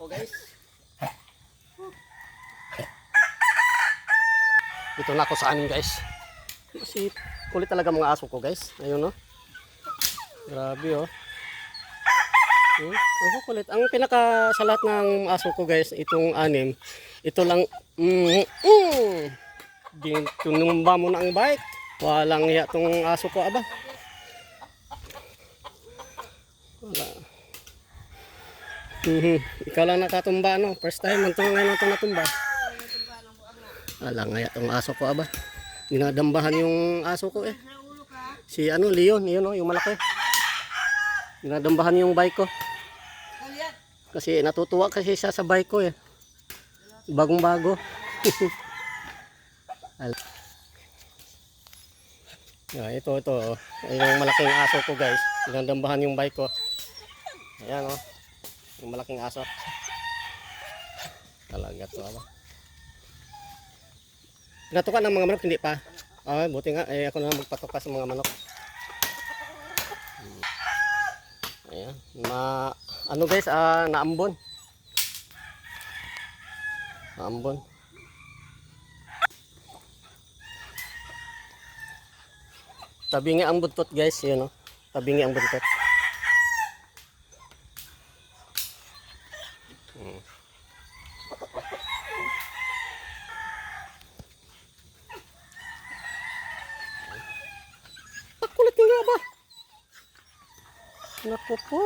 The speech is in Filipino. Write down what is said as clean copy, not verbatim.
ako guys. Dito na ako sa amin guys. Kasi kulit talaga mga aso ko guys. Ayun no. Grabe oh. Ang kulit. Ang pinaka sa lahat ng aso ko guys, itong anim. Ito lang tinumba mo na ang bike. Walang hiya tong aso ko aba. Wala. Ikaw lang nakatumba no. First time man itong ngayon itong natumba. Wala nga itong aso ko aba. Dinadambahan yung aso ko eh. Si ano, Leon, yun no, yung malaki. Dinadambahan yung bike ko. Kasi natutuwa kasi siya sa bike ko eh. Bagong bago. Ito. Yung malaking aso ko guys. Dinadambahan yung bike ko. Ayan o. Yung malaking aso. Talaga to aba. Pinatukan ng mga manok, hindi pa. Ay, buti nga. Ako na magpatuka sa mga manok. Ayan. Ano guys, naambon. Naambon. Tabingi ang buntot guys, yun o. Tabingi ang buntot. Kulit nga ba? Naku po.